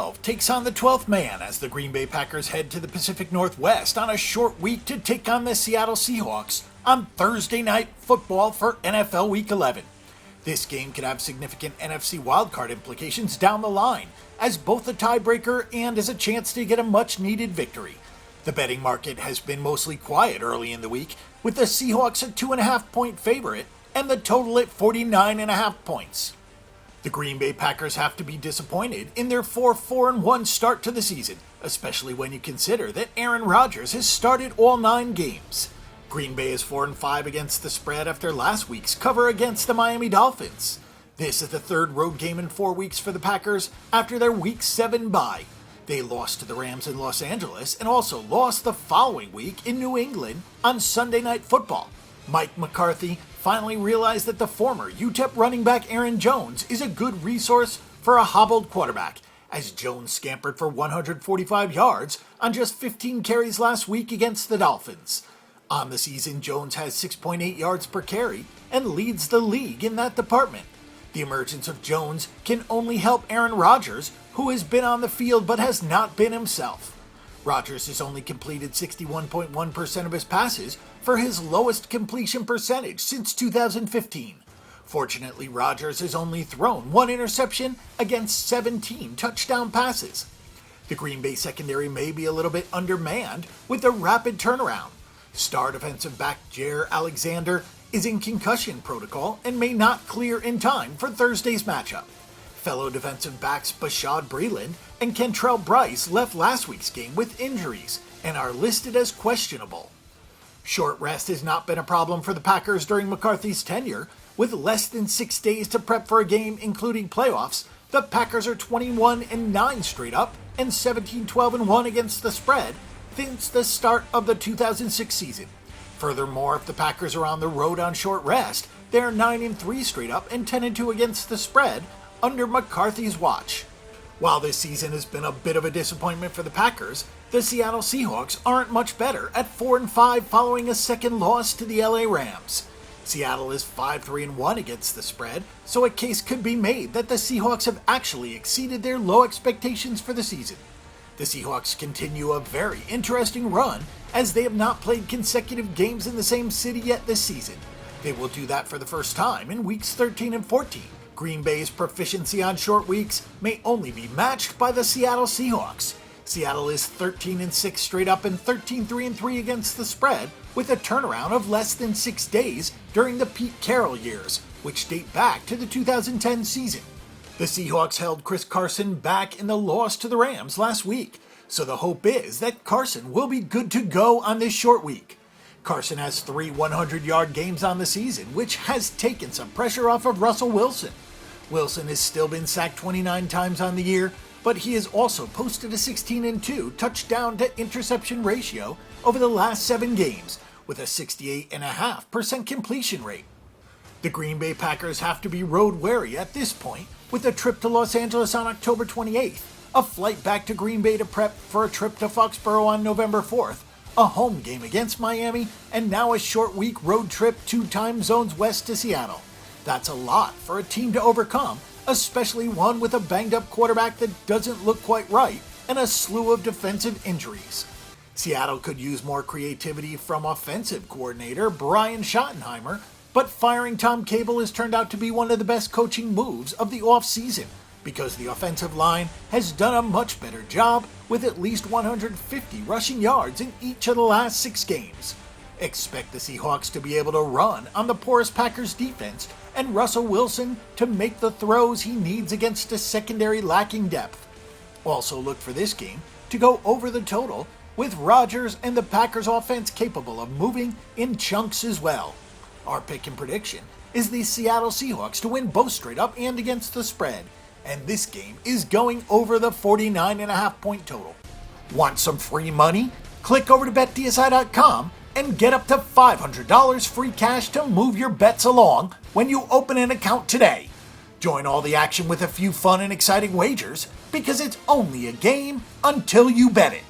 12 takes on the 12th man as the Green Bay Packers head to the Pacific Northwest on a short week to take on the Seattle Seahawks on Thursday Night Football for NFL Week 11. This game could have significant NFC Wild Card implications down the line, as both a tiebreaker and as a chance to get a much-needed victory. The betting market has been mostly quiet early in the week, with the Seahawks a 2.5-point favorite and the total at 49.5 points. The Green Bay Packers have to be disappointed in their 4-4-1 start to the season, especially when you consider that Aaron Rodgers has started all 9 games. Green Bay is 4-5 against the spread after last week's cover against the Miami Dolphins. This is the third road game in 4 weeks for the Packers after their Week 7 bye. They lost to the Rams in Los Angeles and also lost the following week in New England on Sunday Night Football. Mike McCarthy finally realized that the former UTEP running back Aaron Jones is a good resource for a hobbled quarterback, as Jones scampered for 145 yards on just 15 carries last week against the Dolphins. On the season, Jones has 6.8 yards per carry and leads the league in that department. The emergence of Jones can only help Aaron Rodgers, who has been on the field but has not been himself. Rodgers has only completed 61.1% of his passes for his lowest completion percentage since 2015. Fortunately, Rodgers has only thrown 1 interception against 17 touchdown passes. The Green Bay secondary may be a little bit undermanned with a rapid turnaround. Star defensive back Jair Alexander is in concussion protocol and may not clear in time for Thursday's matchup. Fellow defensive backs Bashaud Breeland and Kentrell Brice left last week's game with injuries and are listed as questionable. Short rest has not been a problem for the Packers during McCarthy's tenure. With less than 6 days to prep for a game including playoffs, the Packers are 21-9 straight up and 17-12-1 against the spread since the start of the 2006 season. Furthermore, if the Packers are on the road on short rest, they are 9-3 straight up and 10-2 against the spread under McCarthy's watch. While this season has been a bit of a disappointment for the Packers, the Seattle Seahawks aren't much better at 4-5 following a second loss to the LA Rams. Seattle is 5-3-1 against the spread, so a case could be made that the Seahawks have actually exceeded their low expectations for the season. The Seahawks continue a very interesting run as they have not played consecutive games in the same city yet this season. They will do that for the first time in weeks 13 and 14. Green Bay's proficiency on short weeks may only be matched by the Seattle Seahawks. Seattle is 13-6 straight up and 13-3 against the spread, with a turnaround of less than 6 days during the Pete Carroll years, which date back to the 2010 season. The Seahawks held Chris Carson back in the loss to the Rams last week, so the hope is that Carson will be good to go on this short week. Carson has 3 100-yard games on the season, which has taken some pressure off of Russell Wilson. Wilson has still been sacked 29 times on the year, but he has also posted a 16-2 touchdown to interception ratio over the last 7 games, with a 68.5% completion rate. The Green Bay Packers have to be road wary at this point, with a trip to Los Angeles on October 28th, a flight back to Green Bay to prep for a trip to Foxborough on November 4th, a home game against Miami, and now a short week road trip 2 time zones west to Seattle. That's a lot for a team to overcome, especially one with a banged-up quarterback that doesn't look quite right and a slew of defensive injuries. Seattle could use more creativity from offensive coordinator Brian Schottenheimer, but firing Tom Cable has turned out to be one of the best coaching moves of the offseason because the offensive line has done a much better job with at least 150 rushing yards in each of the last 6 games. Expect the Seahawks to be able to run on the porous Packers defense and Russell Wilson to make the throws he needs against a secondary lacking depth. Also look for this game to go over the total, with Rodgers and the Packers offense capable of moving in chunks as well. Our pick and prediction is the Seattle Seahawks to win both straight up and against the spread, and this game is going over the 49.5 point total. Want some free money? Click over to BetDSI.eu and get up to $500 free cash to move your bets along when you open an account today. Join all the action with a few fun and exciting wagers, because it's only a game until you bet it.